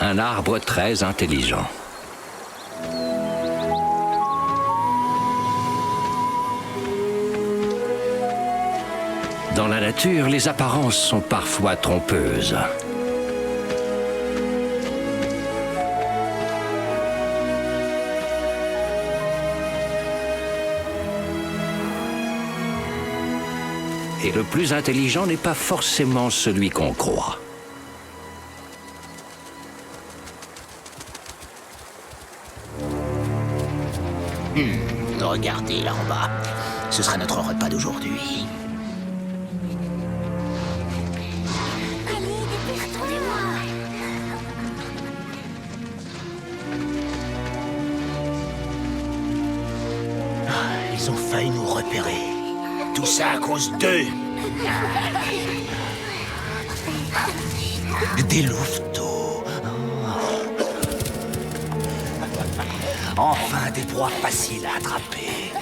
un arbre très intelligent. Dans la nature, les apparences sont parfois trompeuses. Et le plus intelligent n'est pas forcément celui qu'on croit. Regardez là en bas. Ce sera notre repas d'aujourd'hui. Allez, retournez-moi. Ils ont failli nous repérer. Tout ça à cause d'eux. Des louveteaux. Enfin, des proies faciles à attraper.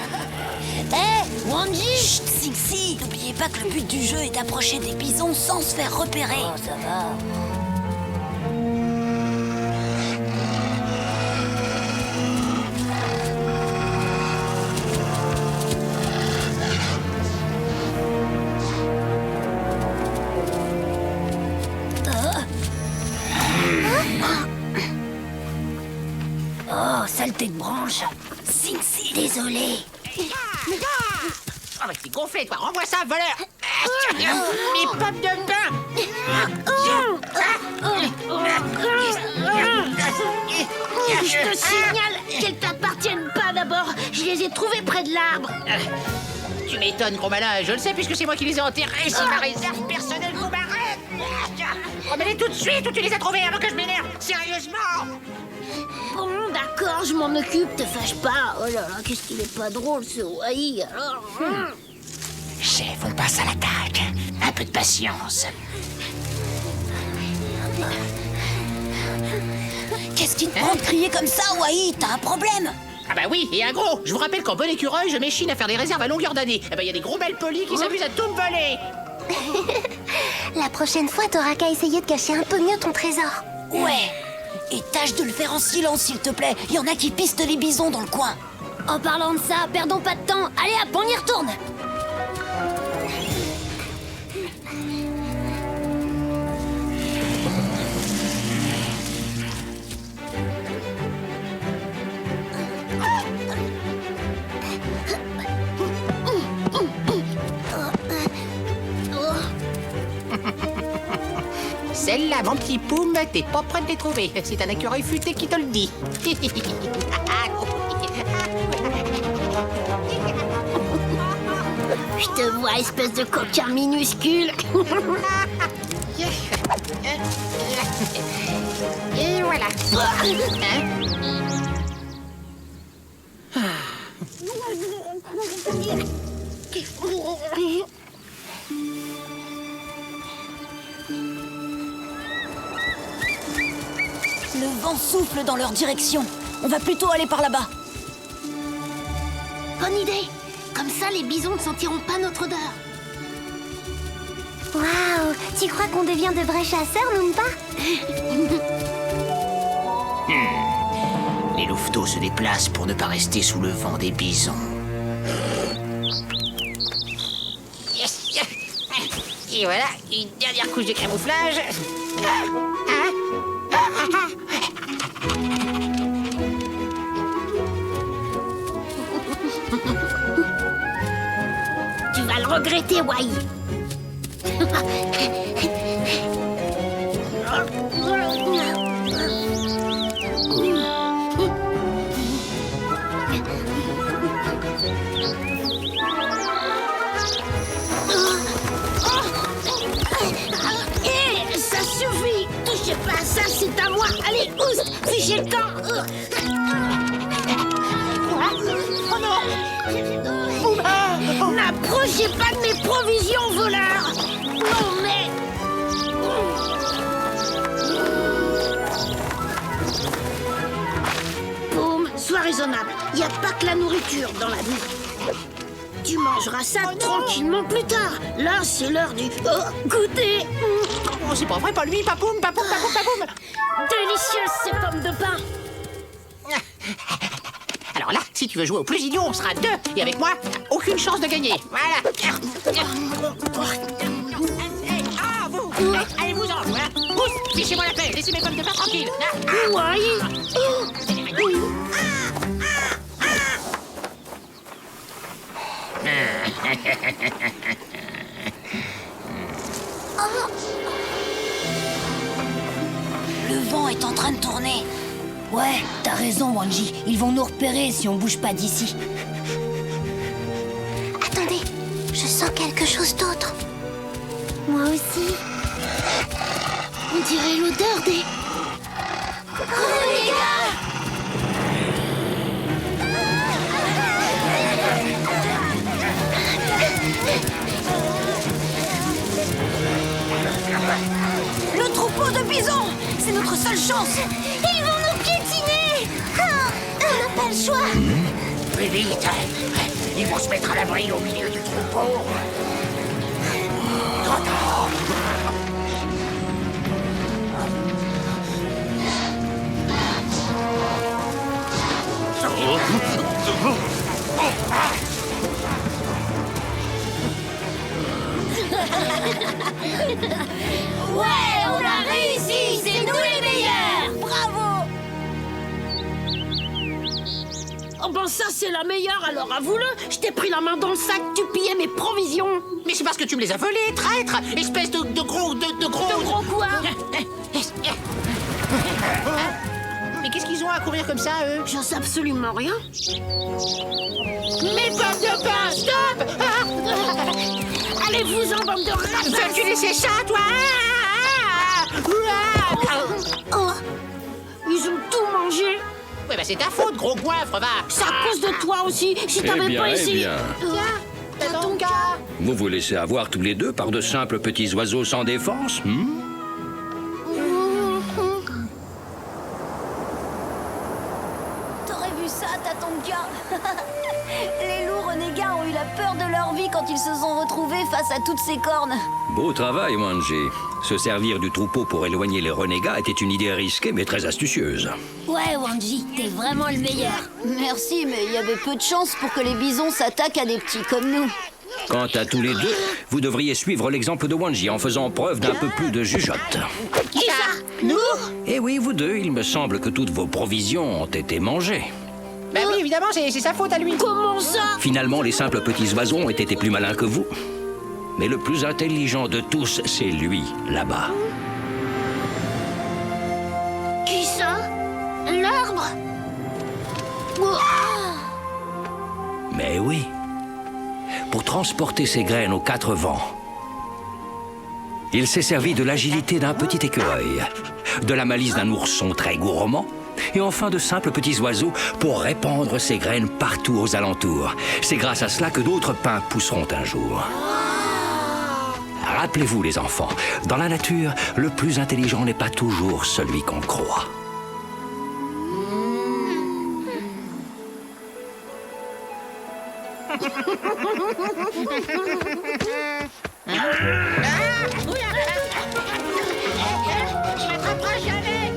Hé, Wanji! Chut, Sixi! N'oubliez pas que le but du jeu est d'approcher des bisons sans se faire repérer. Oh, ça va. Oh, saleté de branche. Sixi, désolé. Oh, bah t'es gonflé, toi. Renvoie ça, voleur. Mes pommes de pain. Je te signale qu'elles t'appartiennent pas d'abord. Je les ai trouvées près de l'arbre. Tu m'étonnes, gros malin. Je le sais puisque c'est moi qui les ai enterrés. C'est ma réserve personnelle, vous m'arrête. Remets-les tout de suite ou tu les as trouvés avant que je m'énerve. Sérieusement. Bon, d'accord, je m'en occupe, te fâche pas. Oh là là, qu'est-ce qu'il est pas drôle, ce Wai. Alors, Chef, on passe à l'attaque. Un peu de patience. Qu'est-ce qui te prend de crier comme ça, Wai? T'as un problème? Ah bah oui, et un gros. Je vous rappelle qu'en bon écureuil, je m'échine à faire des réserves à longueur d'année. Eh bah y a des gros belles polis qui s'amusent à tout me voler. La prochaine fois, t'auras qu'à essayer de cacher un peu mieux ton trésor. Ouais. Et tâche de le faire en silence, s'il te plaît. Il y en a qui pistent les bisons dans le coin. En parlant de ça, perdons pas de temps. Allez hop, on y retourne. Celle-là, mon petit Poum, t'es pas prêt de les trouver. C'est un écureuil futé qui te le dit. je te vois, espèce de coquin minuscule. Et voilà. Le vent souffle dans leur direction. On va plutôt aller par là-bas. Bonne idée. Comme ça, les bisons ne sentiront pas notre odeur. Waouh, tu crois qu'on devient de vrais chasseurs, Loompa? Les louveteaux se déplacent pour ne pas rester sous le vent des bisons. Yes. Et voilà, une dernière couche de camouflage. Tu vas le regretter, Wai. Ça suffit. Touchez pas à ça, c'est à moi. Allez, oust, fichez le camp. N'approchez pas de mes provisions, voleurs. Non, mais... Poum, sois raisonnable. Il n'y a pas que la nourriture dans la vie. Tu mangeras ça tranquillement plus tard. Là, c'est l'heure du goûter. Oh, c'est pas vrai, pas lui, papoum. Délicieux. Si tu veux jouer au plus idiot, on sera 2. Et avec moi, aucune chance de gagner. Voilà. Ah, vous allez-vous-en, voilà. Pousse, fichez-moi la paix, laissez mes pommes de pain tranquilles. Le vent est en train de tourner. Ouais, t'as raison, Wanji. Ils vont nous repérer si on bouge pas d'ici. Attendez, je sens quelque chose d'autre. Moi aussi. On dirait l'odeur des... Le troupeau de bisons! C'est notre seule chance! Ils vont nous piétiner! On n'a pas le choix! Plus vite. Ils vont se mettre à l'abri au milieu du troupeau. Trop tard. Ouais, on a réussi! C'est nous les meilleurs! Bravo! Oh ben ça, c'est la meilleure, alors avoue-le. Je t'ai pris la main dans le sac, tu pillais mes provisions. Mais c'est parce que tu me les as volés, traître! Espèce de gros... De gros quoi? Mais qu'est-ce qu'ils ont à courir comme ça, eux? J'en sais absolument rien. Mes pommes de pain, stop! Allez-vous-en, bande de rapaces! Veux-tu laisser ça, toi? Oh, ils ont tout mangé. Ouais, bah c'est ta faute, gros goinfre, va! C'est à cause de toi aussi. Si t'avais pas essayé... T'as ton cas! Vous vous laissez avoir tous les deux par de simples petits oiseaux sans défense, T'aurais vu ça, Tatonka? Les loups renégats ont eu la peur de leur vie quand ils se sont retrouvés face à toutes ces cornes. Beau travail, Wanji. Se servir du troupeau pour éloigner les renégats était une idée risquée mais très astucieuse. Ouais, Wanji, t'es vraiment le meilleur. Merci, mais il y avait peu de chance pour que les bisons s'attaquent à des petits comme nous. Quant à tous les deux, vous devriez suivre l'exemple de Wanji en faisant preuve d'un peu plus de jugeote. Qui ça? Nous? Eh oui, vous deux, il me semble que toutes vos provisions ont été mangées. Bah oui, évidemment, c'est sa faute à lui. Comment ça? Finalement, les simples petits oiseaux ont été plus malins que vous. Mais le plus intelligent de tous, c'est lui, là-bas. Qui ça? L'arbre? Mais oui, pour transporter ses graines aux 4 vents, il s'est servi de l'agilité d'un petit écureuil, de la malice d'un ourson très gourmand, et enfin de simples petits oiseaux pour répandre ses graines partout aux alentours. C'est grâce à cela que d'autres pins pousseront un jour. Rappelez-vous, les enfants, dans la nature, le plus intelligent n'est pas toujours celui qu'on croit. Tu m'attraperas jamais!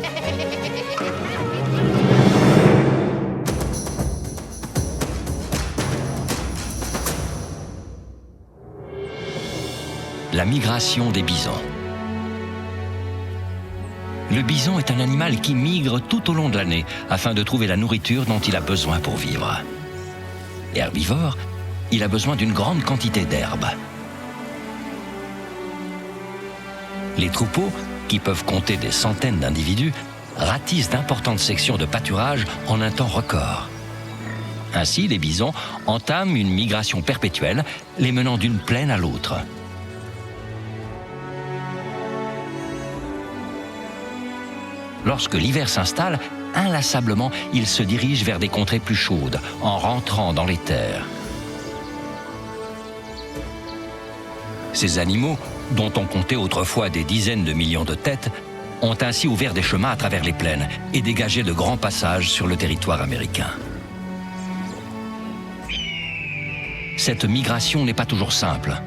La migration des bisons. Le bison est un animal qui migre tout au long de l'année afin de trouver la nourriture dont il a besoin pour vivre. Herbivore, il a besoin d'une grande quantité d'herbe. Les troupeaux, qui peuvent compter des centaines d'individus, ratissent d'importantes sections de pâturage en un temps record. Ainsi, les bisons entament une migration perpétuelle, les menant d'une plaine à l'autre. Lorsque l'hiver s'installe, inlassablement, ils se dirigent vers des contrées plus chaudes, en rentrant dans les terres. Ces animaux, dont on comptait autrefois des dizaines de millions de têtes, ont ainsi ouvert des chemins à travers les plaines et dégagé de grands passages sur le territoire américain. Cette migration n'est pas toujours simple.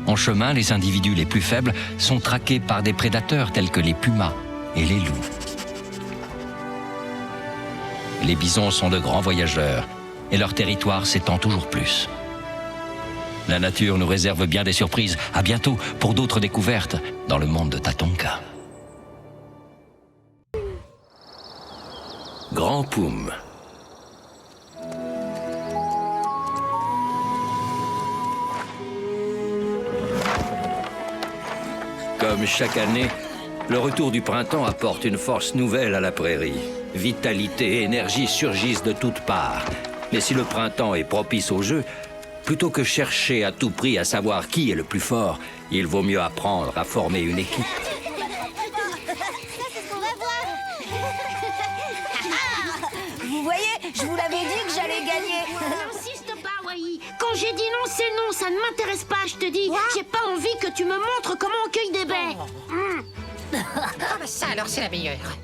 En chemin, les individus les plus faibles sont traqués par des prédateurs tels que les pumas et les loups. Les bisons sont de grands voyageurs et leur territoire s'étend toujours plus. La nature nous réserve bien des surprises. À bientôt pour d'autres découvertes dans le monde de Tatonka. Grand Poum. Comme chaque année, le retour du printemps apporte une force nouvelle à la prairie. Vitalité et énergie surgissent de toutes parts. Mais si le printemps est propice au jeu, plutôt que chercher à tout prix à savoir qui est le plus fort, il vaut mieux apprendre à former une équipe. Vous voyez, je vous l'avais dit que j'allais gagner. N'insiste pas, Wai. Quand j'ai dit non, c'est non, ça ne m'intéresse pas, je te dis. J'ai pas envie que tu me montres comment on cueille des baies. Ah bah ça alors c'est la meilleure.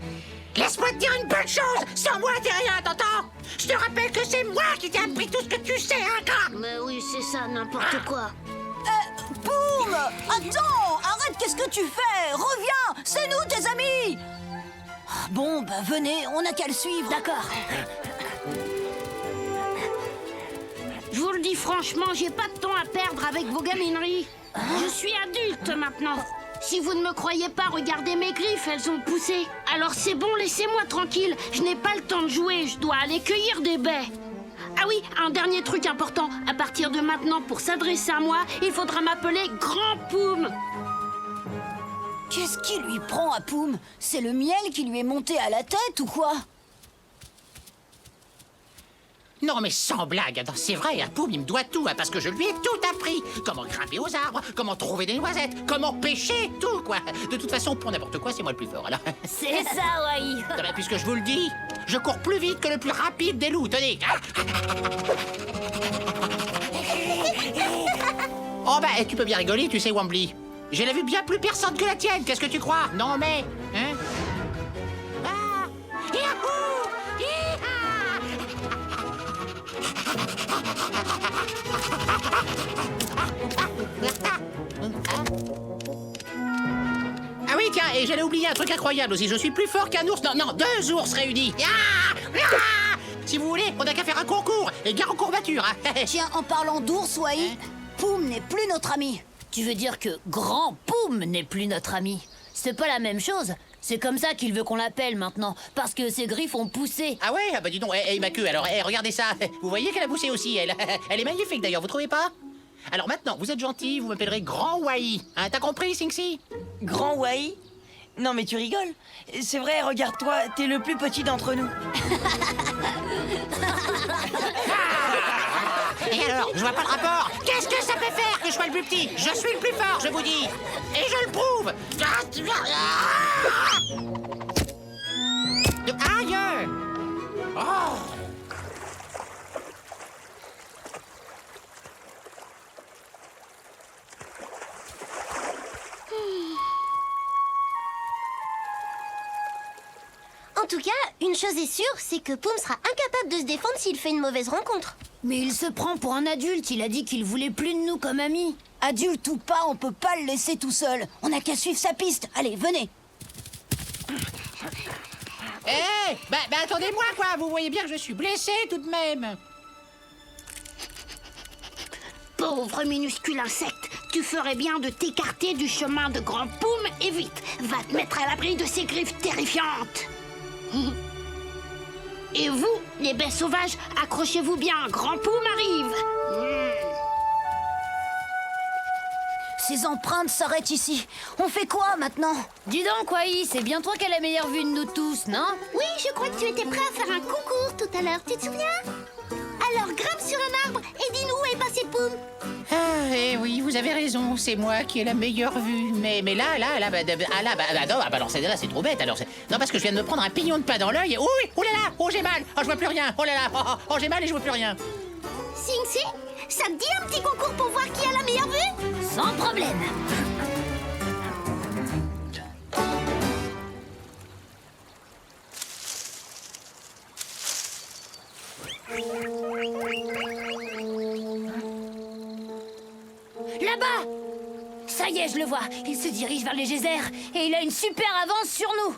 Laisse-moi te dire une bonne chose. Sans moi t'es rien, t'entends? Je te rappelle que c'est moi qui t'ai appris tout ce que tu sais encore. Mais oui, c'est ça, n'importe quoi. Poum! Attends! Arrête, qu'est-ce que tu fais? Reviens! C'est nous, tes amis! Bon, bah venez, on n'a qu'à le suivre. D'accord. Je vous le dis franchement, j'ai pas de temps à perdre avec vos gamineries. Je suis adulte maintenant. Si vous ne me croyez pas, regardez mes griffes, elles ont poussé. Alors c'est bon, laissez-moi tranquille. Je n'ai pas le temps de jouer, je dois aller cueillir des baies. Ah oui, un dernier truc important. À partir de maintenant, pour s'adresser à moi, il faudra m'appeler Grand Poum. Qu'est-ce qui lui prend à Poum? C'est le miel qui lui est monté à la tête ou quoi? Non mais sans blague, attends, c'est vrai, Poum il me doit tout, hein, parce que je lui ai tout appris. Comment grimper aux arbres, comment trouver des noisettes, comment pêcher, tout quoi. De toute façon, pour n'importe quoi, c'est moi le plus fort, alors. C'est ça, Wai. Non, mais puisque je vous le dis, je cours plus vite que le plus rapide des loups, tenez. Oh bah, tu peux bien rigoler, tu sais, Wambly. J'ai la vue bien plus perçante que la tienne, qu'est-ce que tu crois? Non mais, hein? Ah! Yahoo! Hi-ha! Ah oui, tiens, et j'allais oublier un truc incroyable aussi. Je suis plus fort qu'un ours. Non, 2 ours réunis. Ah ah, si vous voulez, on n'a qu'à faire un concours. Et gare aux courbatures. Hein. Tiens, en parlant d'ours, Wai, Poum n'est plus notre ami. Tu veux dire que Grand Poum n'est plus notre ami? C'est pas la même chose. C'est comme ça qu'il veut qu'on l'appelle maintenant, parce que ses griffes ont poussé. Ah ouais, ah bah dis donc, ma queue, alors, regardez ça. Vous voyez qu'elle a poussé aussi, elle. Elle est magnifique d'ailleurs, vous trouvez pas? Alors maintenant, vous êtes gentil, vous m'appellerez Grand Wai. Hein, t'as compris, Sing-Si? Grand Wai? Non mais tu rigoles. C'est vrai, regarde-toi, t'es le plus petit d'entre nous. Et alors, je vois pas le rapport. Qu'est-ce que ça peut faire que je sois le plus petit? Je suis le plus fort, je vous dis. Et je le prouve. Aïe! Oh! En tout cas, une chose est sûre, c'est que Poum sera incapable de se défendre s'il fait une mauvaise rencontre. Mais il se prend pour un adulte, il a dit qu'il voulait plus de nous comme amis. Adulte ou pas, on peut pas le laisser tout seul. On n'a qu'à suivre sa piste. Allez, venez. Eh, bah attendez-moi quoi. Vous voyez bien que je suis blessé tout de même. Pauvre minuscule insecte, tu ferais bien de t'écarter du chemin de Grand Poum et vite, va te mettre à l'abri de ces griffes terrifiantes. Et vous, les baies sauvages, accrochez-vous bien, Grand Poum arrive. Ces empreintes s'arrêtent ici. On fait quoi maintenant? Dis donc, Wai, c'est bien toi qui as la meilleure vue de nous tous, non? Oui, je crois que tu étais prêt à faire un concours tout à l'heure, tu te souviens? Alors grimpe sur un arbre et dis-nous où est passé Poum. Ah, eh oui, vous avez raison, c'est moi qui ai la meilleure vue. Mais là, non, celle-là, c'est trop bête. Alors, non, parce que je viens de me prendre un pignon de pain dans l'œil. Oui, oh là là, oh j'ai mal, oh je vois plus rien, oh là là, oh j'ai mal et je vois plus rien. Sing-Si, ça te dit un petit concours pour voir qui a la meilleure vue? Sans problème. Là-bas! Ça y est, je le vois. Il se dirige vers les geysers et il a une super avance sur nous.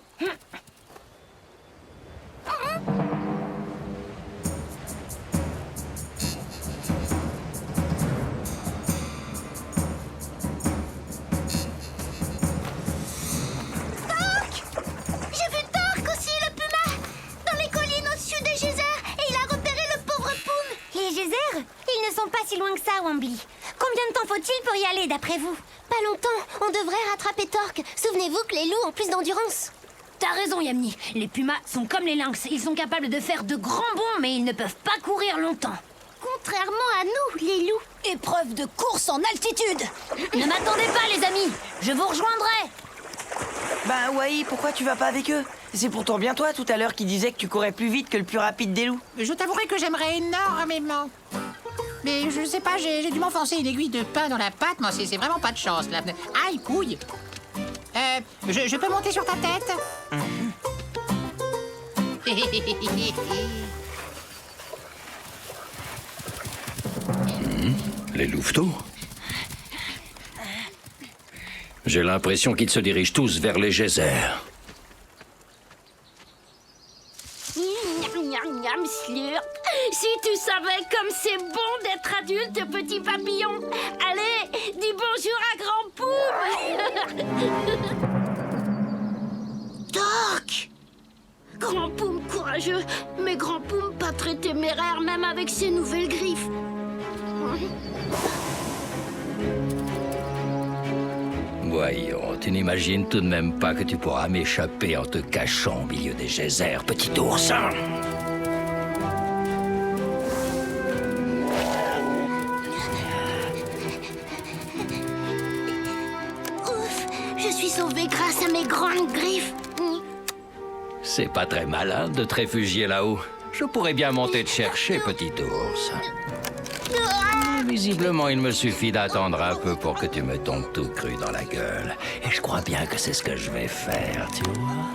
Chambly. Combien de temps faut-il pour y aller, d'après vous? Pas longtemps. On devrait rattraper Torque. Souvenez-vous que les loups ont plus d'endurance. T'as raison, Yamni. Les pumas sont comme les lynx. Ils sont capables de faire de grands bonds, mais ils ne peuvent pas courir longtemps. Contrairement à nous, les loups. Épreuve de course en altitude. Ne m'attendez pas, les amis. Je vous rejoindrai. Bah, Wai, pourquoi tu vas pas avec eux? C'est pourtant bien toi, tout à l'heure, qui disais que tu courais plus vite que le plus rapide des loups. Je t'avouerai que j'aimerais énormément. Mais je sais pas, j'ai dû m'enfoncer une aiguille de pain dans la patte. Moi, c'est vraiment pas de chance, là. Aïe, couille. Je peux monter sur ta tête? Les louveteaux? J'ai l'impression qu'ils se dirigent tous vers les geysers. Miam, miam, miam, slurp. Si tu savais comme c'est bon d'être adulte, petit papillon. Allez, dis bonjour à Grand Poum. Torque. Grand Poum courageux, mais Grand Poum pas très téméraire même avec ses nouvelles griffes. Voyons, tu n'imagines tout de même pas que tu pourras m'échapper en te cachant au milieu des geysers, petit oursin. Ouf, je suis sauvée grâce à mes grandes griffes. C'est pas très malin de te réfugier là-haut. Je pourrais bien monter te chercher, petit ours. Mais visiblement, il me suffit d'attendre un peu pour que tu me tombes tout cru dans la gueule. Et je crois bien que c'est ce que je vais faire, tu vois.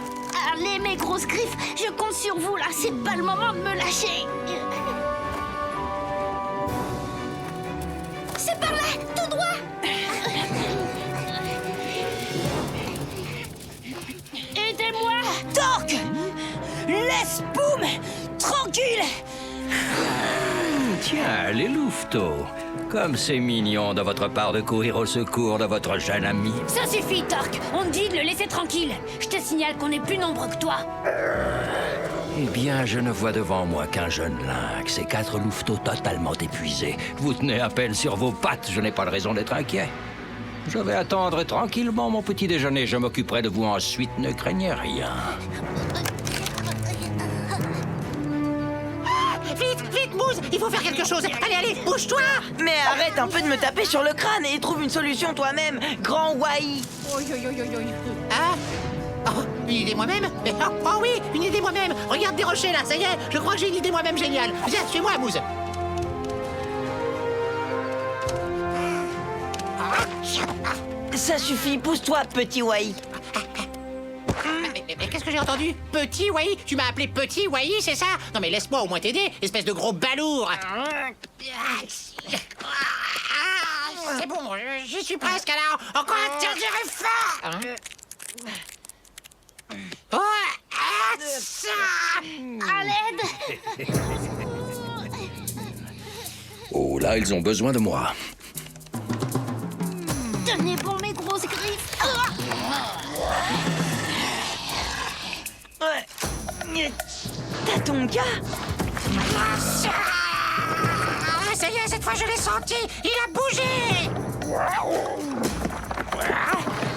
Allez, mes grosses griffes, je compte sur vous là, c'est pas le moment de me lâcher. C'est par là, tout droit. Aidez-moi. Torque! Laisse Poum tranquille! Tiens, les louveteaux. Comme c'est mignon de votre part de courir au secours de votre jeune ami. Ça suffit, Torque. On te dit de le laisser tranquille. Je te signale qu'on est plus nombreux que toi. Eh bien, je ne vois devant moi qu'un jeune lynx et 4 louveteaux totalement épuisés. Vous tenez à peine sur vos pattes, je n'ai pas de raison d'être inquiet. Je vais attendre tranquillement mon petit déjeuner. Je m'occuperai de vous ensuite, ne craignez rien. Vite, Mousse, il faut faire quelque chose. Allez, bouge-toi. Mais arrête un peu de me taper sur le crâne et trouve une solution toi-même, grand Wai. Hein? Oh, une idée moi-même? Oh oui, une idée moi-même. Regarde des rochers là, ça y est, je crois que j'ai une idée moi-même géniale. Viens, suis-moi, Mousse. Ça suffit, pousse-toi, petit Wai. Mais qu'est-ce que j'ai entendu? Petit Wai? Tu m'as appelé Petit Wai, c'est ça? Non mais laisse-moi au moins t'aider, espèce de gros balourd. C'est bon, j'y suis presque alors. Encore un tir de fort. Oh, À l'aide. Oh là, ils ont besoin de moi. Tenez bon mes grosses griffes. Ouais. T'as ton gars? Ça y est, cette fois je l'ai senti. Il a bougé.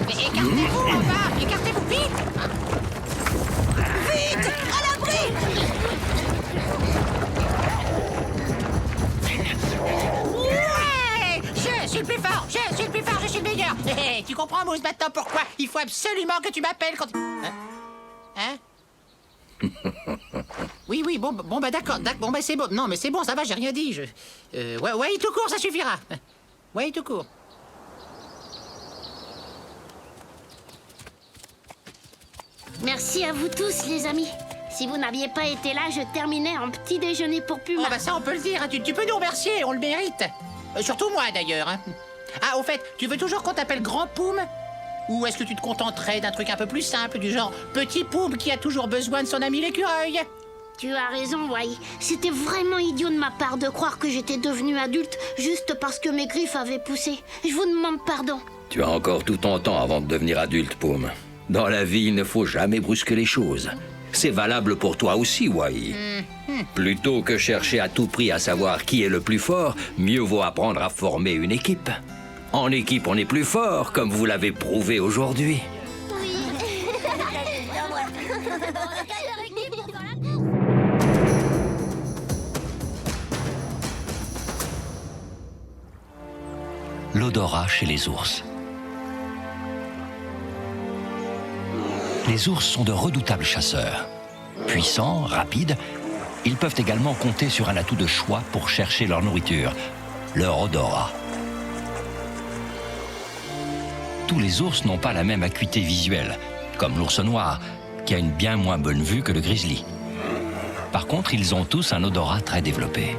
Écartez-vous, en bas. Écartez-vous vite. Vite, à l'abri. Ouais, je suis le plus fort. Je suis le plus fort. Je suis le meilleur. Tu comprends, Mousse, maintenant pourquoi il faut absolument que tu m'appelles quand... Hein? Oui, bon, bah d'accord, bon, bah c'est bon. Non, mais c'est bon, ça va, j'ai rien dit. Ouais, tout court, ça suffira. Ouais, tout court. Merci à vous tous, les amis. Si vous n'aviez pas été là, je terminais en petit déjeuner pour Puma. Oh, bah ça, on peut le dire, hein. Tu peux nous remercier, on le mérite. Surtout moi, d'ailleurs. Hein. Ah, au fait, tu veux toujours qu'on t'appelle Grand Poum? Ou est-ce que tu te contenterais d'un truc un peu plus simple, du genre Petit Poum qui a toujours besoin de son ami l'écureuil? Tu as raison, Wai. C'était vraiment idiot de ma part de croire que j'étais devenue adulte juste parce que mes griffes avaient poussé. Je vous demande pardon. Tu as encore tout ton temps avant de devenir adulte, Poum. Dans la vie, il ne faut jamais brusquer les choses. C'est valable pour toi aussi, Wai. Plutôt que chercher à tout prix à savoir qui est le plus fort, mieux vaut apprendre à former une équipe. En équipe, on est plus fort, comme vous l'avez prouvé aujourd'hui. L'odorat chez les ours. Les ours sont de redoutables chasseurs. Puissants, rapides, ils peuvent également compter sur un atout de choix pour chercher leur nourriture, leur odorat. Tous les ours n'ont pas la même acuité visuelle, comme l'ours noir, qui a une bien moins bonne vue que le grizzly. Par contre, ils ont tous un odorat très développé.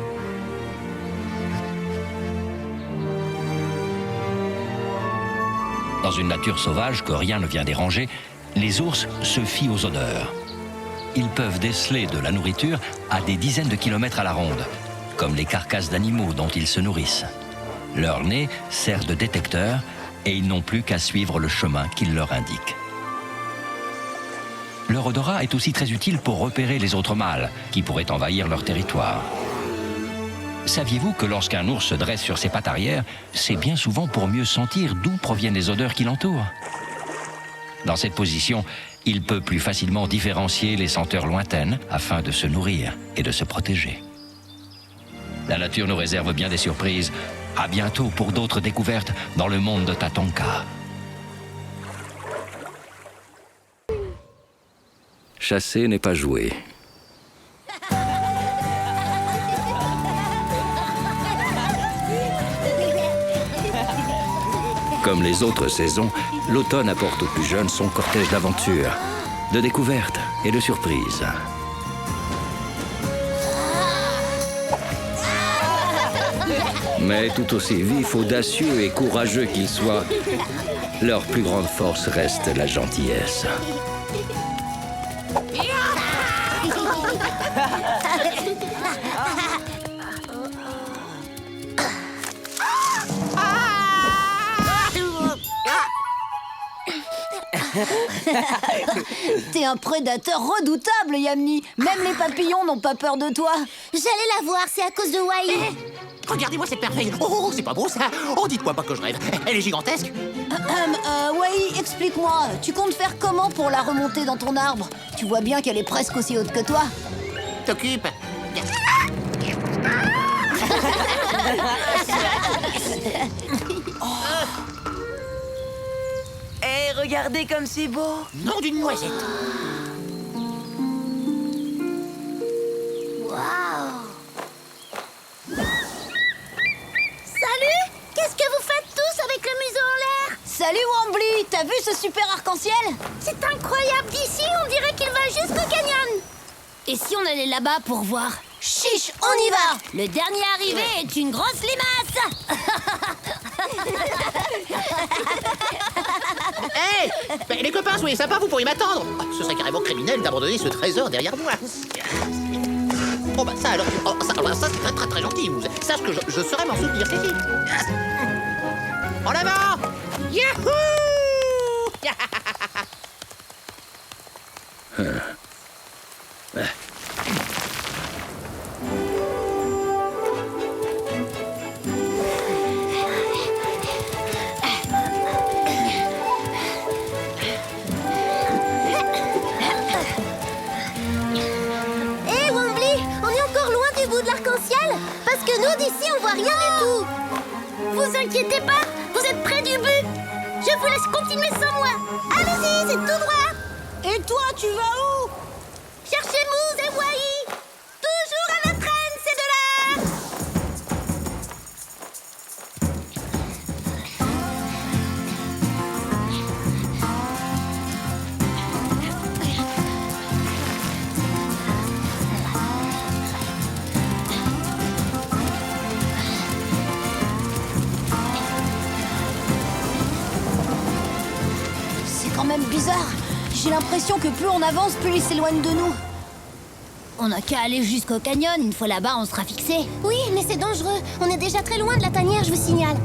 Dans une nature sauvage que rien ne vient déranger, les ours se fient aux odeurs. Ils peuvent déceler de la nourriture à des dizaines de kilomètres à la ronde, comme les carcasses d'animaux dont ils se nourrissent. Leur nez sert de détecteur et ils n'ont plus qu'à suivre le chemin qu'il leur indique. Leur odorat est aussi très utile pour repérer les autres mâles qui pourraient envahir leur territoire. Saviez-vous que lorsqu'un ours se dresse sur ses pattes arrière, c'est bien souvent pour mieux sentir d'où proviennent les odeurs qui l'entourent? Dans cette position, il peut plus facilement différencier les senteurs lointaines afin de se nourrir et de se protéger. La nature nous réserve bien des surprises. À bientôt pour d'autres découvertes dans le monde de Tatonka. Chasser n'est pas jouer. Comme les autres saisons, l'automne apporte aux plus jeunes son cortège d'aventures, de découvertes et de surprises. Mais tout aussi vifs, audacieux et courageux qu'ils soient, leur plus grande force reste la gentillesse. T'es un prédateur redoutable, Yamni. Même les papillons n'ont pas peur de toi. J'allais la voir, c'est à cause de Wai. Regardez-moi cette merveille. Oh, c'est pas beau ça. Oh, dites-moi pas que je rêve. Elle est gigantesque. Wai, explique-moi. Tu comptes faire comment pour la remonter dans ton arbre? Tu vois bien qu'elle est presque aussi haute que toi. T'occupe. Hé, regardez comme c'est beau. Nom d'une noisette. Salut! Qu'est-ce que vous faites tous avec le museau en l'air? Salut Wambly, t'as vu ce super arc-en-ciel? C'est incroyable! D'ici, on dirait qu'il va jusqu'au canyon! Et si on allait là-bas pour voir? Chiche, on y va! Le dernier arrivé est une grosse limace. Hé les copains, soyez sympas, vous pourriez m'attendre. Oh, ce serait carrément criminel d'abandonner ce trésor derrière moi. Oh bah ça alors, ça c'est très très très gentil. Vous sache que je saurais m'en souvenir, c'est dit. En avant! Yahoo! Hé, Wambly, on est encore loin du bout de l'arc-en-ciel? Parce que nous, d'ici, on voit rien du tout. Vous inquiétez pas, vous êtes près du but. Je vous laisse continuer sans moi. Allez-y, c'est tout droit. Et toi, tu vas où? Cherchez Moose et Wai. Toujours à la traîne, ces deux-là. C'est quand même bizarre. J'ai l'impression que plus on avance, plus il s'éloigne de nous. On n'a qu'à aller jusqu'au canyon. Une fois là-bas, on sera fixé. Oui, mais c'est dangereux. On est déjà très loin de la tanière, je vous signale.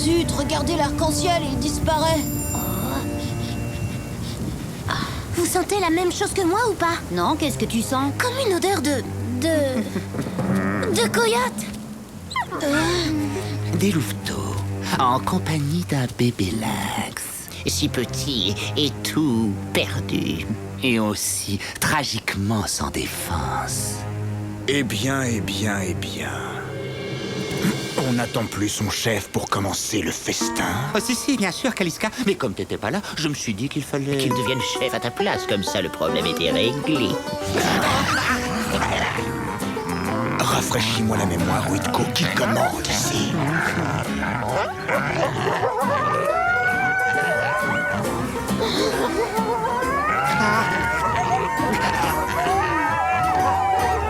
Zut, regardez l'arc-en-ciel, il disparaît. Vous sentez la même chose que moi ou pas? Non, qu'est-ce que tu sens? Comme une odeur de coyote. Des louveteaux, en compagnie d'un bébé lynx. Si petit et tout perdu. Et aussi tragiquement sans défense. Eh bien, eh bien, eh bien. On n'attend plus son chef pour commencer le festin. Oh, si, bien sûr, Kaliska. Mais comme t'étais pas là, je me suis dit qu'il fallait... Qu'il devienne chef à ta place, comme ça le problème était réglé. Rafraîchis-moi la mémoire, Witko, qui commande ici.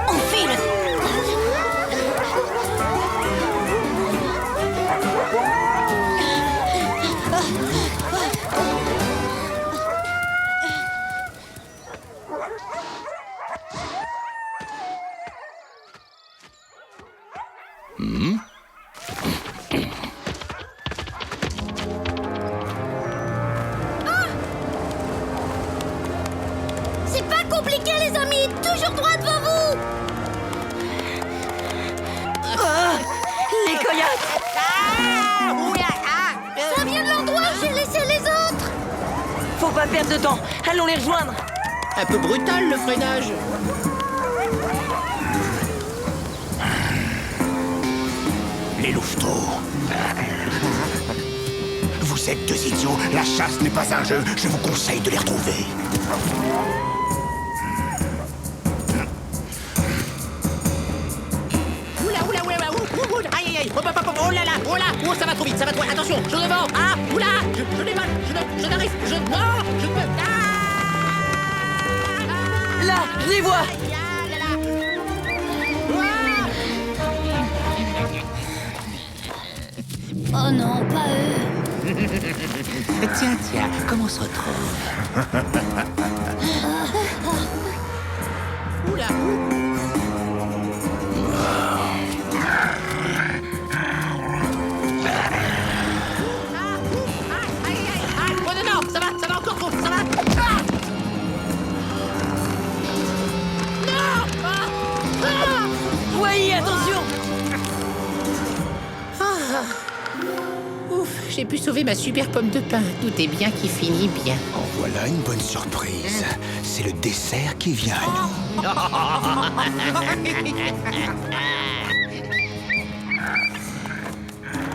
On file. C'est pas compliqué, les amis. Toujours droit devant vous. Les coyotes! Ça vient de l'endroit où j'ai laissé les autres. Faut pas perdre de temps, allons les rejoindre! Un peu brutal le freinage. Les louveteaux. Vous êtes deux idiots, la chasse n'est pas un jeu, je vous conseille de les retrouver. Aïe, oh là là, oh ça va trop vite, attention, je devant, oula, je l'ai mal, je n'arrive, non, je peux, Là, je les vois! Oh non, pas eux. Tiens, comment on se retrouve? Oula, oh non, ça va encore trop, ça va, Oui, attention! Ouf, j'ai pu sauver ma super pomme de pain, tout est bien qui finit bien. En voilà une bonne surprise. C'est le dessert qui vient à nous.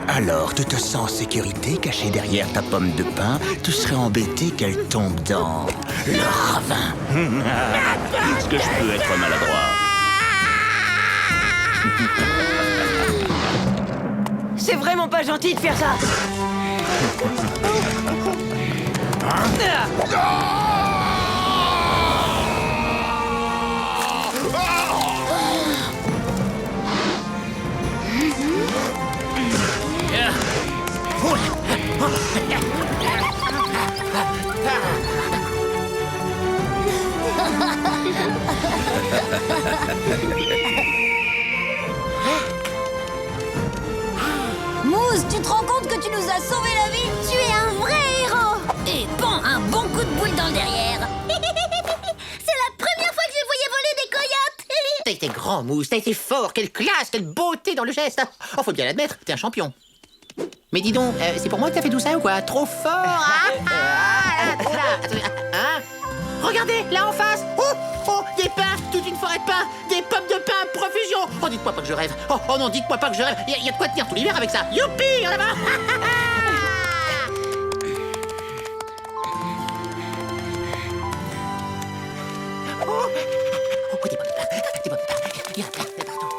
Alors, tu te sens en sécurité, caché derrière ta pomme de pain. Tu serais embêté qu'elle tombe dans le ravin. Est-ce que je peux être maladroit? C'est vraiment pas gentil de faire ça! Mousse, tu te rends compte que tu nous as sauvé la vie? Tu es un vrai héros. Et bon, un bon coup de boule dans le derrière. C'est la première fois que je voyais voler des coyotes. T'as été grand, Mousse, t'as été fort, quelle classe, quelle beauté dans le geste. Oh, faut bien l'admettre, t'es un champion. Mais dis donc, c'est pour moi que t'as fait tout ça ou quoi? Trop fort, Regardez, là en face. Oh, des pins, toute une forêt de pins, des pommes de pin, profusion. Oh, dites-moi pas que je rêve. Oh non, dites-moi pas que je rêve. Il y a de quoi tenir tout l'hiver avec ça. Youpi, en avant. Oh, des pommes de pin, des pommes de pin. Il y en a plein, de partout.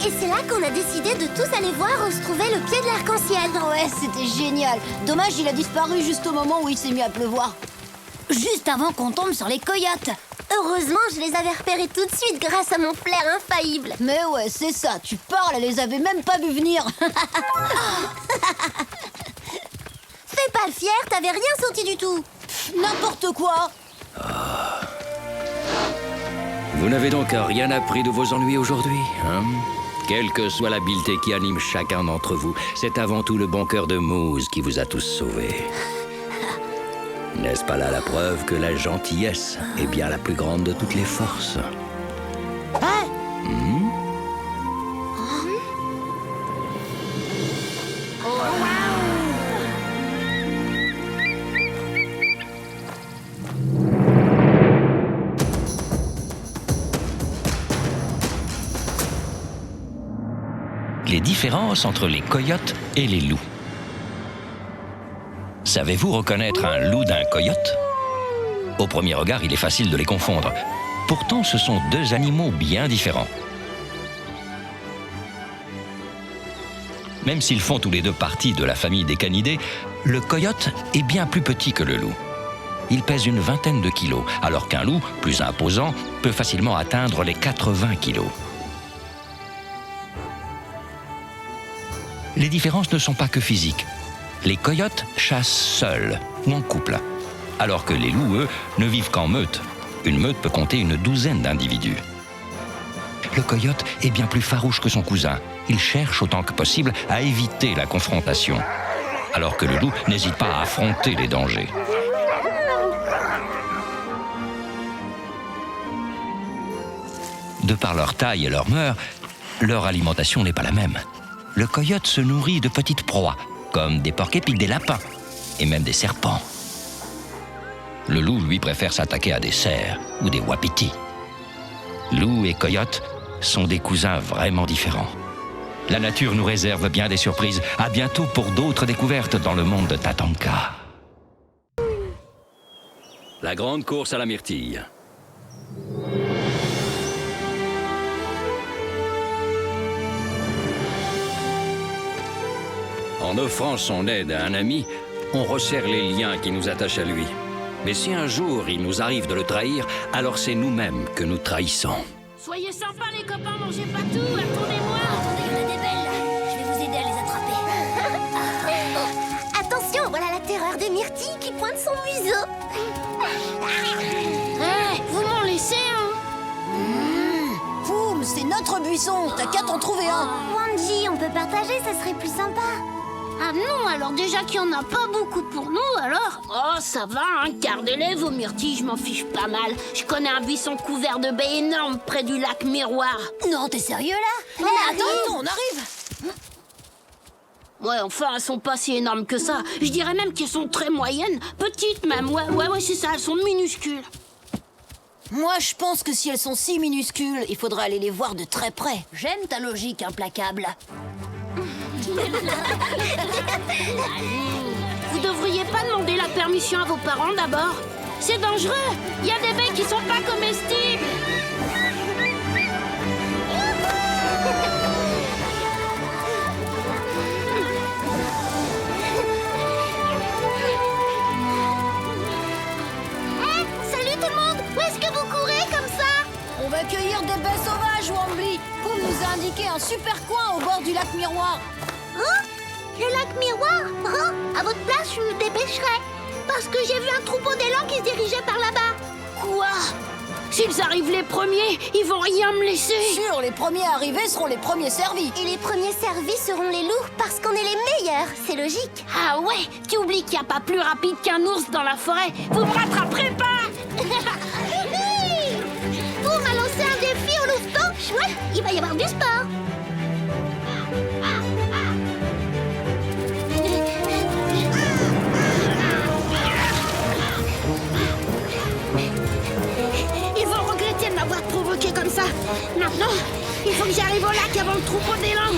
Et c'est là qu'on a décidé de tous aller voir où se trouvait le pied de l'arc-en-ciel. Ouais, c'était génial. Dommage, il a disparu juste au moment où il s'est mis à pleuvoir. Juste avant qu'on tombe sur les coyotes. Heureusement, je les avais repérés tout de suite grâce à mon flair infaillible. Mais ouais, c'est ça, tu parles, elle les avait même pas vu venir. Fais pas le fier, t'avais rien senti du tout. N'importe quoi. Vous n'avez donc rien appris de vos ennuis aujourd'hui, hein? Quelle que soit l'habileté qui anime chacun d'entre vous, c'est avant tout le bon cœur de Moose qui vous a tous sauvés. N'est-ce pas là la preuve que la gentillesse est bien la plus grande de toutes les forces? Les différences entre les coyotes et les loups. Savez-vous reconnaître un loup d'un coyote? Au premier regard, il est facile de les confondre. Pourtant, ce sont deux animaux bien différents. Même s'ils font tous les deux partie de la famille des canidés, le coyote est bien plus petit que le loup. Il pèse une vingtaine de kilos, alors qu'un loup, plus imposant, peut facilement atteindre les 80 kilos. Les différences ne sont pas que physiques. Les coyotes chassent seuls ou en couple, alors que les loups, eux, ne vivent qu'en meute. Une meute peut compter une douzaine d'individus. Le coyote est bien plus farouche que son cousin. Il cherche autant que possible à éviter la confrontation, alors que le loup n'hésite pas à affronter les dangers. De par leur taille et leur mœurs, leur alimentation n'est pas la même. Le coyote se nourrit de petites proies, comme des porcs-épics, des lapins et même des serpents. Le loup, lui, préfère s'attaquer à des cerfs ou des wapitis. Loup et coyote sont des cousins vraiment différents. La nature nous réserve bien des surprises. À bientôt pour d'autres découvertes dans le monde de Tatanka. La grande course à la myrtille. En offrant son aide à un ami, on resserre les liens qui nous attachent à lui. Mais si un jour il nous arrive de le trahir, alors c'est nous-mêmes que nous trahissons. Soyez sympas les copains, mangez pas tout, attendez-moi. Attendez, il y en a des belles là. Je vais vous aider à les attraper. Attention, voilà la terreur des myrtilles qui pointe son museau. Vous m'en laissez un. Poum, c'est notre buisson, t'as qu'à t'en trouver un. Wanji, on peut partager, ça serait plus sympa. Ah non, alors déjà qu'il n'y en a pas beaucoup pour nous, alors. Oh, ça va, hein, gardez-les vos myrtilles, je m'en fiche pas mal. Je connais un buisson couvert de baies énormes près du lac Miroir. Non, t'es sérieux là? On Mais arrive. attends, on arrive. Ouais, enfin, elles sont pas si énormes que ça. Je dirais même qu'elles sont très moyennes, petites même. Ouais, c'est ça, elles sont minuscules. Moi, je pense que si elles sont si minuscules, il faudrait aller les voir de très près. J'aime ta logique implacable. Vous devriez pas demander la permission à vos parents d'abord. C'est dangereux. Il y a des baies qui sont pas comestibles. Salut tout le monde. Où est-ce que vous courez comme ça? On va cueillir des baies sauvages, Wambly. Poum nous a indiqué un super coin au bord du lac Miroir. Hein? Le lac Miroir? Hein? À votre place, je me dépêcherai. Parce que j'ai vu un troupeau d'élan qui se dirigeait par là-bas. Quoi? S'ils arrivent les premiers, ils vont rien me laisser. Sûr, les premiers arrivés seront les premiers servis. Et les premiers servis seront les loups parce qu'on est les meilleurs. C'est logique. Ah ouais, tu oublies qu'il n'y a pas plus rapide qu'un ours dans la forêt. Vous me rattraperez pas. Vous m'a lancé un défi au louveteau. Chouette, il va y avoir du sport. Ils vont regretter de m'avoir provoqué comme ça. Maintenant, il faut que j'arrive au lac avant le troupeau d'élan.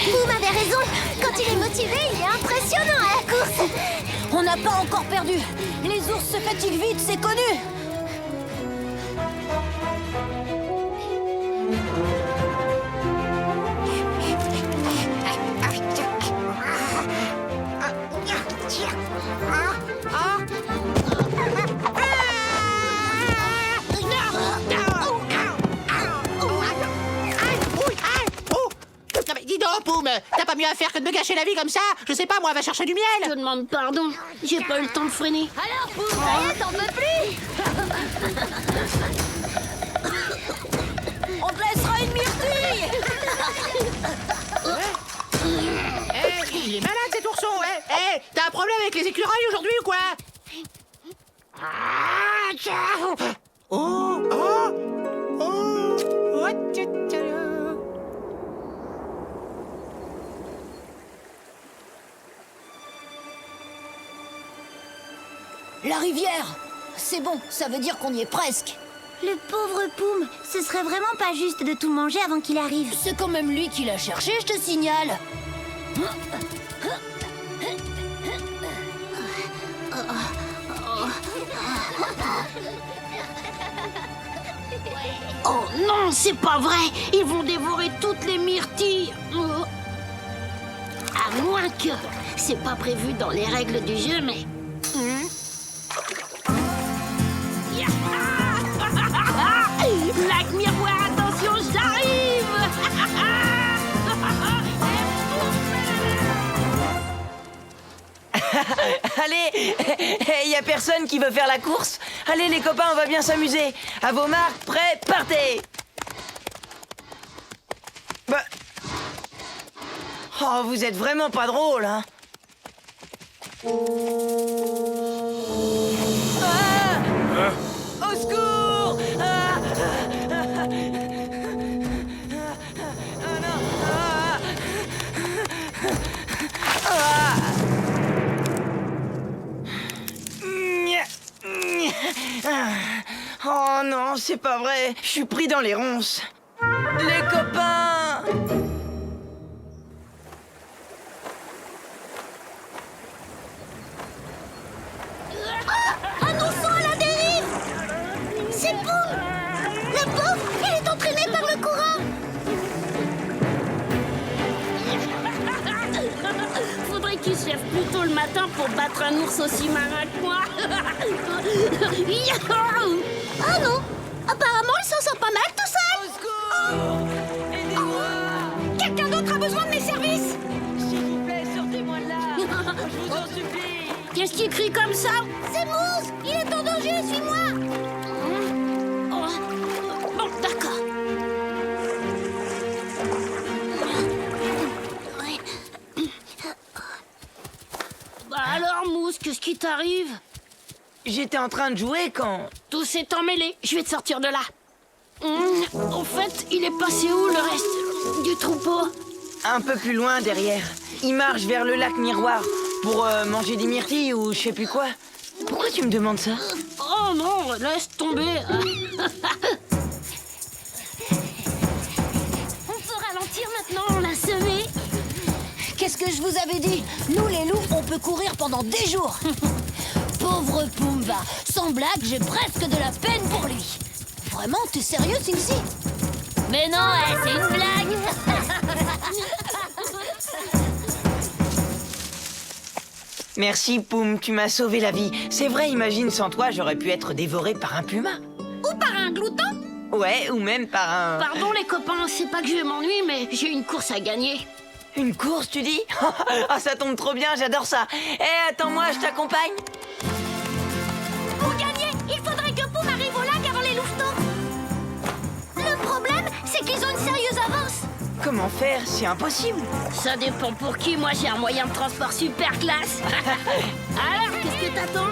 Vous m'avez raison. Quand il est motivé, il est impressionnant à la course. On n'a pas encore perdu. Les ours se fatiguent vite, c'est connu. t'as pas mieux à faire que de me gâcher la vie comme ça? Je sais pas, moi, va chercher du Je miel. demande pardon, j'ai pas eu le temps de freiner. Alors, Poum, ça y est, t'en peux plus. On te laissera une myrtille. Il est malade cet ourson, t'as un problème avec les écureuils aujourd'hui ou quoi? La rivière. C'est bon, ça veut dire qu'on y est presque. Le pauvre Poum, ce serait vraiment pas juste de tout manger avant qu'il arrive. C'est quand même lui qui l'a cherché, je te signale. Oh non, c'est pas vrai. Ils vont dévorer toutes les myrtilles. À moins que... C'est pas prévu dans les règles du jeu, mais... Lac miroir, attention, j'arrive. Allez, y a personne qui veut faire la course? Allez les copains, on va bien s'amuser. À vos marques, prêts, partez. Bah... Oh, vous êtes vraiment pas drôle, hein? Ah! Au secours! Ah! Ah, non! Ah! Oh non, c'est pas vrai. Je suis pris dans les ronces. Les copains! Un ourson à la dérive. C'est Poum. Le pauvre, il est entraîné par le courant. Faudrait qu'il se lève plus tôt le matin pour battre un ours aussi marin que moi. Ah non, apparemment il s'en sort pas mal tout seul. Au secours! Aidez-moi! Quelqu'un d'autre a besoin de mes services. S'il vous plaît, sortez-moi de là! Je vous en supplie! Qu'est-ce qui crie comme ça? C'est Moose, il est en danger, suis-moi. Oh. Bon, d'accord. Bah alors, Mousse, qu'est-ce qui t'arrive? J'étais en train de jouer quand... Tout s'est emmêlé, je vais te sortir de là. Au fait, il est passé où le reste du troupeau? Un peu plus loin, derrière. Il marche vers le lac miroir pour manger des myrtilles ou je sais plus quoi. Pourquoi tu me demandes ça? Oh non, laisse tomber. On peut ralentir maintenant, on l'a semé. Qu'est-ce que je vous avais dit? Nous, les loups, on peut courir pendant des jours. Pauvre Pumba. Sans blague, j'ai presque de la peine pour lui. Vraiment, t'es sérieux, Cincy? Mais non, c'est une blague. Merci, Poum, tu m'as sauvé la vie. C'est vrai, imagine, sans toi, j'aurais pu être dévoré par un puma. Ou par un glouton? Ouais, ou même par un... Pardon les copains, c'est pas que je m'ennuie, mais j'ai une course à gagner. Une course, tu dis? Ah, ça tombe trop bien, j'adore ça. Eh, attends-moi, je t'accompagne. Pour gagner, il faudrait que Poum arrive au lac avant les louvetons. Le problème, c'est qu'ils ont une sérieuse avance. Comment faire? C'est impossible. Ça dépend pour qui, moi j'ai un moyen de transport super classe. Alors, qu'est-ce que t'attends?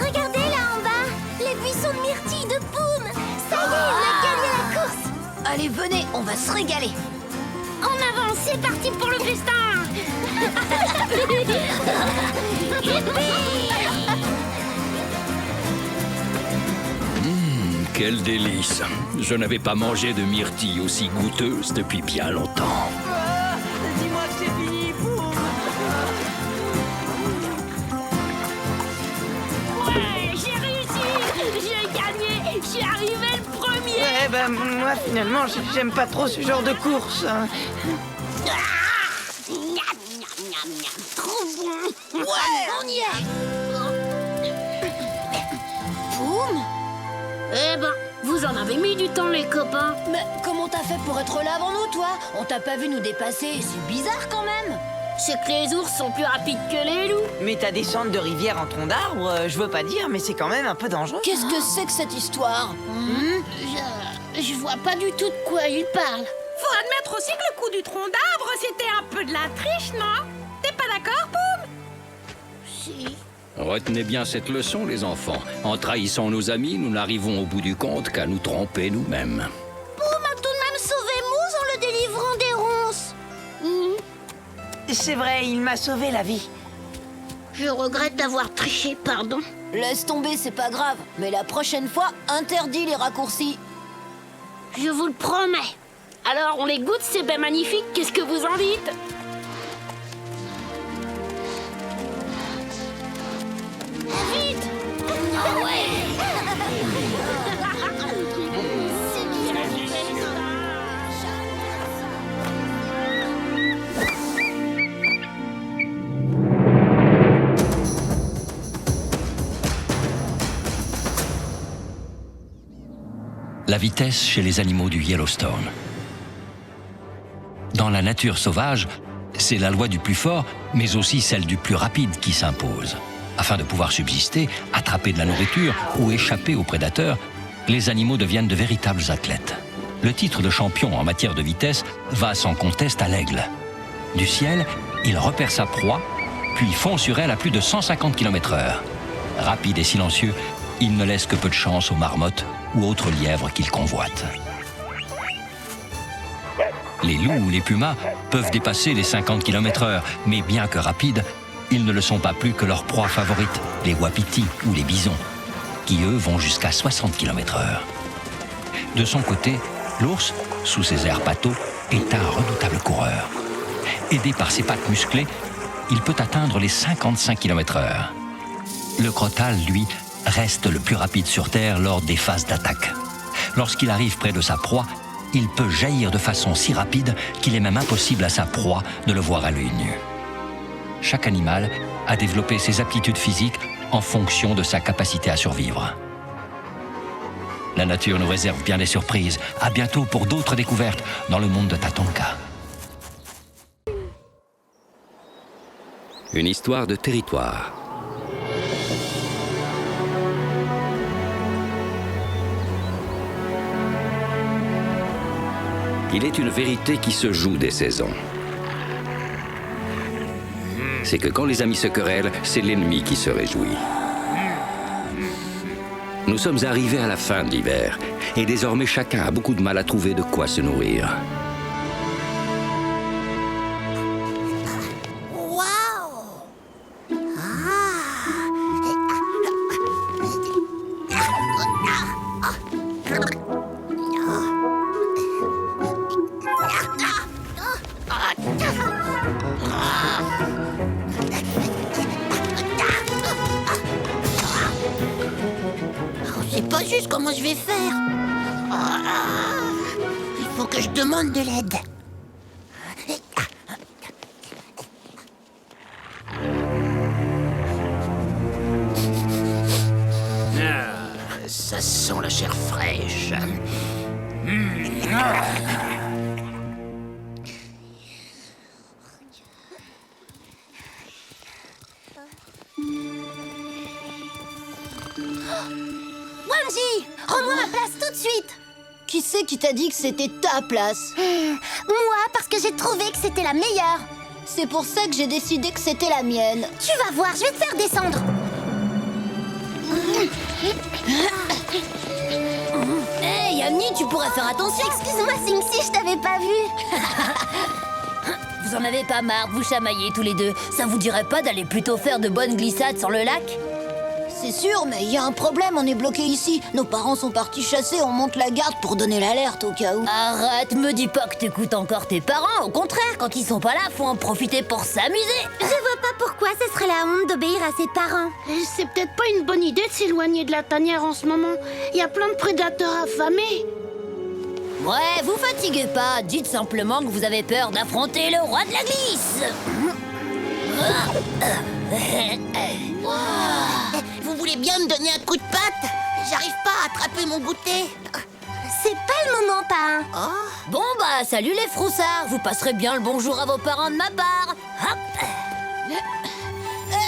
Regardez là en bas, les buissons de myrtilles de Poum. Ça y est, on a gagné la course. Allez, venez, on va se régaler. En avant, c'est parti pour le festin. Quel délice. Je n'avais pas mangé de myrtilles aussi goûteuses depuis bien longtemps. Ah, dis-moi que c'est fini, Poum. Ouais, j'ai réussi. J'ai gagné. Je suis arrivé le premier. Ouais, ben, moi, finalement, j'aime pas trop ce genre de course. Hein. Trop bon. Ouais, on y est. Poum. Eh ben, vous en avez mis du temps, les copains. Mais comment t'as fait pour être là avant nous, toi? On t'a pas vu nous dépasser, c'est bizarre quand même. C'est que les ours sont plus rapides que les loups. Mais ta descente de rivière en tronc d'arbre, je veux pas dire, mais c'est quand même un peu dangereux. Qu'est-ce que c'est que cette histoire? Je vois pas du tout de quoi il parle. Faut admettre aussi que le coup du tronc d'arbre, c'était un peu de la triche, non? T'es pas d'accord, Poum? Si. Retenez bien cette leçon, les enfants. En trahissant nos amis, nous n'arrivons au bout du compte qu'à nous tromper nous-mêmes. Poum a tout de même sauvé Mouse en le délivrant des ronces. C'est vrai, il m'a sauvé la vie. Je regrette d'avoir triché, pardon. Laisse tomber, c'est pas grave. Mais la prochaine fois, interdis les raccourcis. Je vous le promets. Alors, on les goûte, ces baies magnifiques. Qu'est-ce que vous en dites? Vite! Ah ouais! La vitesse chez les animaux du Yellowstone. Dans la nature sauvage, c'est la loi du plus fort, mais aussi celle du plus rapide qui s'impose. Afin de pouvoir subsister, attraper de la nourriture ou échapper aux prédateurs, les animaux deviennent de véritables athlètes. Le titre de champion en matière de vitesse va sans conteste à l'aigle. Du ciel, il repère sa proie, puis fond sur elle à plus de 150 km/h. Rapide et silencieux, il ne laisse que peu de chance aux marmottes ou autres lièvres qu'il convoite. Les loups ou les pumas peuvent dépasser les 50 km/h, mais bien que rapides, ils ne le sont pas plus que leur proie favorite, les wapitis ou les bisons, qui eux vont jusqu'à 60 km/h. De son côté, l'ours, sous ses airs pâteaux, est un redoutable coureur. Aidé par ses pattes musclées, il peut atteindre les 55 km/h. Le crotale, lui, reste le plus rapide sur Terre lors des phases d'attaque. Lorsqu'il arrive près de sa proie, il peut jaillir de façon si rapide qu'il est même impossible à sa proie de le voir à l'œil nu. Chaque animal a développé ses aptitudes physiques en fonction de sa capacité à survivre. La nature nous réserve bien des surprises. À bientôt pour d'autres découvertes dans le monde de Tatonka. Une histoire de territoire. Il est une vérité qui se joue des saisons. C'est que quand les amis se querellent, c'est l'ennemi qui se réjouit. Nous sommes arrivés à la fin de l'hiver, et désormais chacun a beaucoup de mal à trouver de quoi se nourrir. C'est pas juste comment je vais faire. Il faut que je demande de l'aide. Ça sent la chair fraîche. Wanji, rends-moi ma place tout de suite. Qui c'est qui t'a dit que c'était ta place? Moi, parce que j'ai trouvé que c'était la meilleure. C'est pour ça que j'ai décidé que c'était la mienne. Tu vas voir, je vais te faire descendre. Hey, Yamni, tu pourrais faire attention. Excuse-moi, Simsi, je t'avais pas vu. Vous en avez pas marre de vous chamailler tous les deux? Ça vous dirait pas d'aller plutôt faire de bonnes glissades sur le lac? C'est sûr, mais il y a un problème, on est bloqué ici. Nos parents sont partis chasser, on monte la garde pour donner l'alerte au cas où. Arrête, me dis pas que t'écoutes encore tes parents. Au contraire, quand ils sont pas là, faut en profiter pour s'amuser. Je vois pas pourquoi ce serait la honte d'obéir à ses parents. C'est peut-être pas une bonne idée de s'éloigner de la tanière en ce moment. Il y a plein de prédateurs affamés. Ouais, vous fatiguez pas. Dites simplement que vous avez peur d'affronter le roi de la glisse. Vous voulez bien me donner un coup de patte? J'arrive pas à attraper mon goûter. C'est pas le moment, parrain. Bon bah, salut les froussards. Vous passerez bien le bonjour à vos parents de ma part. Hop.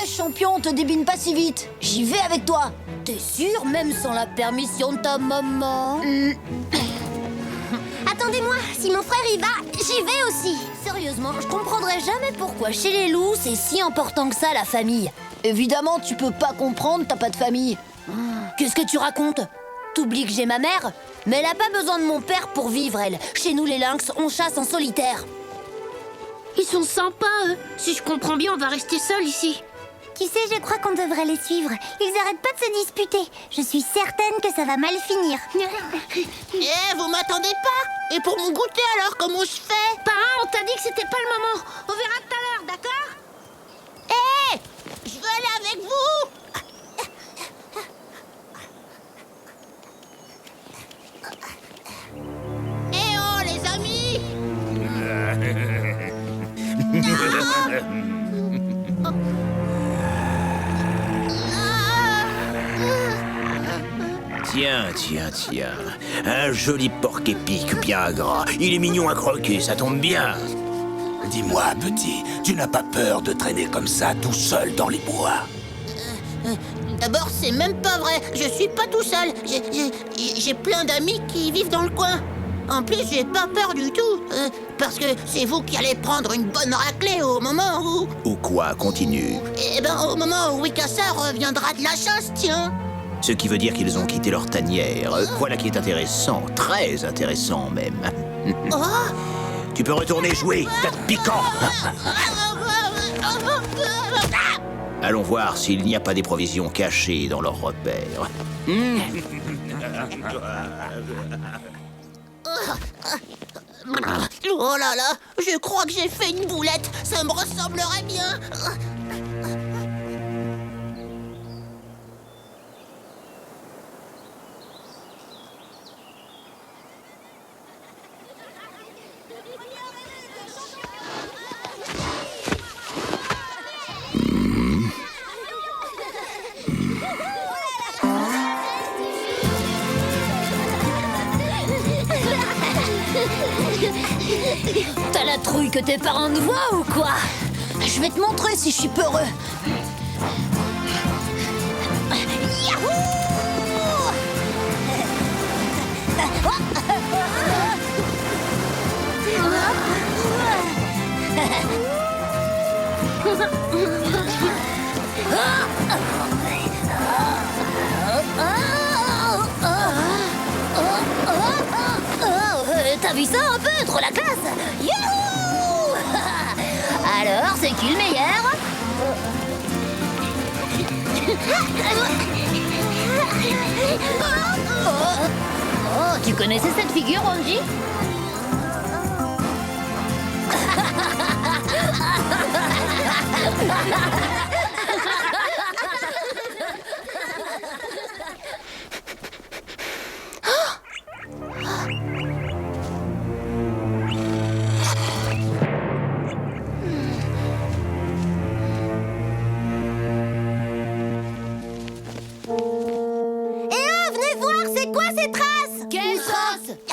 Champion, te débine pas si vite. J'y vais avec toi. T'es sûr, même sans la permission de ta maman? Attendez-moi, si mon frère y va, j'y vais aussi. Sérieusement, je comprendrai jamais pourquoi chez les loups, c'est si important que ça, la famille. Évidemment, tu peux pas comprendre, t'as pas de famille. Qu'est-ce que tu racontes? T'oublies que j'ai ma mère? Mais elle a pas besoin de mon père pour vivre, elle. Chez nous, les lynx, on chasse en solitaire. Ils sont sympas, eux. Si je comprends bien, on va rester seuls ici. Tu sais, je crois qu'on devrait les suivre. Ils arrêtent pas de se disputer. Je suis certaine que ça va mal finir. Vous m'attendez pas? Et pour mon goûter alors, comment je fais? Parrain, on t'a dit que c'était pas le moment. On verra tout à l'heure, d'accord? Je veux aller avec vous! Oh, les amis! Tiens. Un joli porc épic bien gras. Il est mignon à croquer, ça tombe bien. Dis-moi, petit, tu n'as pas peur de traîner comme ça tout seul dans les bois? D'abord, c'est même pas vrai. Je suis pas tout seul. J'ai plein d'amis qui vivent dans le coin. En plus, j'ai pas peur du tout. Parce que c'est vous qui allez prendre une bonne raclée au moment où... Ou quoi, continue. Eh ben, au moment où Wikasa reviendra de la chasse, tiens. Ce qui veut dire qu'ils ont quitté leur tanière. Voilà qui est intéressant, très intéressant même. Tu peux retourner jouer, tas de piquant. Allons voir s'il n'y a pas des provisions cachées dans leurs repères. Oh là là, je crois que j'ai fait une boulette. Ça me ressemblerait bien. T'as la trouille que tes parents nous voient ou quoi? Je vais te montrer si je suis peureux. T'as vu ça un peu? Trop la classe! Youhou! Alors, c'est qui le meilleur? Oh, tu connaissais cette figure, Angie?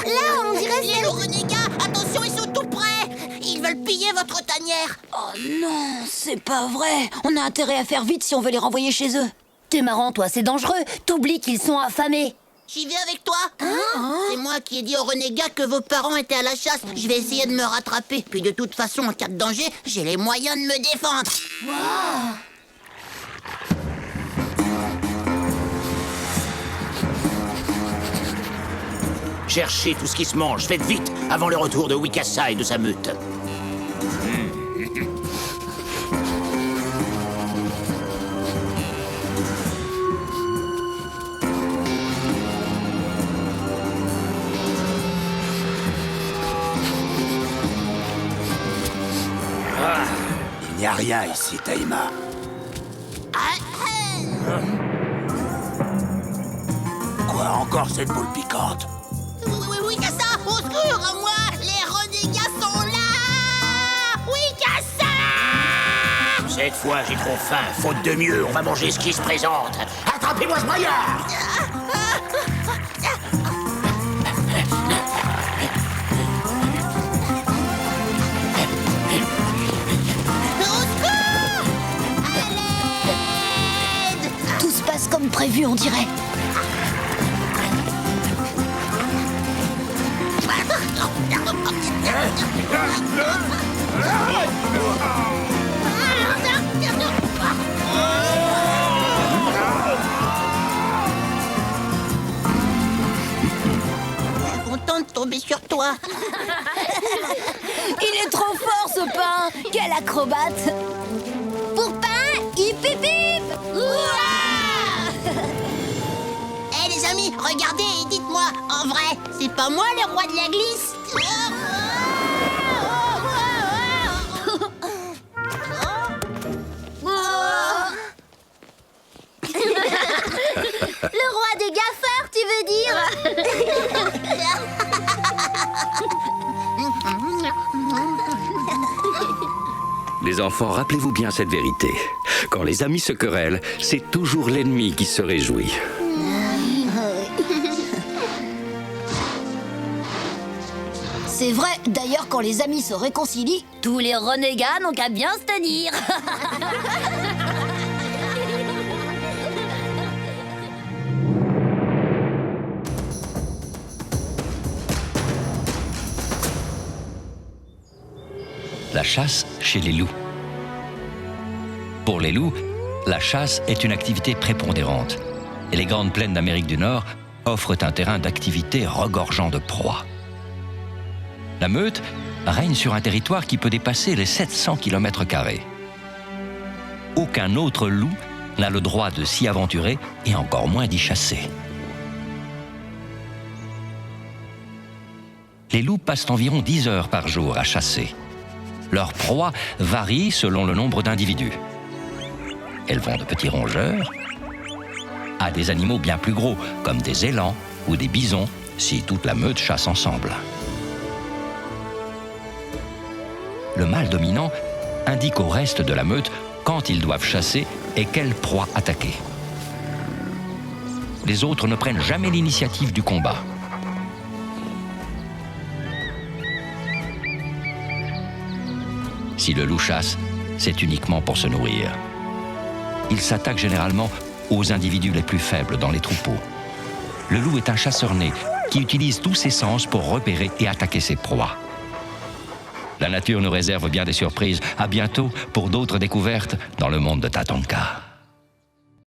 Là, on dirait Les loups renégats, attention, ils sont tout près. Ils veulent piller votre tanière. Oh non, c'est pas vrai. On a intérêt à faire vite si on veut les renvoyer chez eux. T'es marrant, toi, c'est dangereux. T'oublies qu'ils sont affamés. J'y vais avec toi. C'est moi qui ai dit aux renégats que vos parents étaient à la chasse. Je vais essayer de me rattraper. Puis de toute façon, en cas de danger, j'ai les moyens de me défendre. Cherchez tout ce qui se mange, faites vite, avant le retour de Wikasa et de sa meute. Il n'y a rien ici, Taïma. Quoi, encore cette boule piquante? Wikasa, au secours, à moi. Les renégats sont là. Wikasa! Cette fois, j'ai trop faim. Faute de mieux, on va manger ce qui se présente. Attrapez-moi ce braillard! Tout se passe comme prévu, on dirait. Je suis contente de tomber sur toi. Il est trop fort, ce pain. Quel acrobate. Pour pain, hip hip hip. Eh les amis, regardez et dites-moi, en vrai, c'est pas moi le roi de la glisse? Le roi des gaffeurs, tu veux dire? Les enfants, rappelez-vous bien cette vérité. Quand les amis se querellent, c'est toujours l'ennemi qui se réjouit. C'est vrai, d'ailleurs, quand les amis se réconcilient, tous les renégats n'ont qu'à bien se tenir. La chasse chez les loups. Pour les loups, la chasse est une activité prépondérante. Et les grandes plaines d'Amérique du Nord offrent un terrain d'activité regorgeant de proies. La meute règne sur un territoire qui peut dépasser les 700 km². Aucun autre loup n'a le droit de s'y aventurer et encore moins d'y chasser. Les loups passent environ 10 heures par jour à chasser. Leurs proies varient selon le nombre d'individus. Elles vont de petits rongeurs à des animaux bien plus gros, comme des élans ou des bisons, si toute la meute chasse ensemble. Le mâle dominant indique au reste de la meute quand ils doivent chasser et quelle proie attaquer. Les autres ne prennent jamais l'initiative du combat. Si le loup chasse, c'est uniquement pour se nourrir. Il s'attaque généralement aux individus les plus faibles dans les troupeaux. Le loup est un chasseur né qui utilise tous ses sens pour repérer et attaquer ses proies. La nature nous réserve bien des surprises. À bientôt pour d'autres découvertes dans le monde de Tatanka.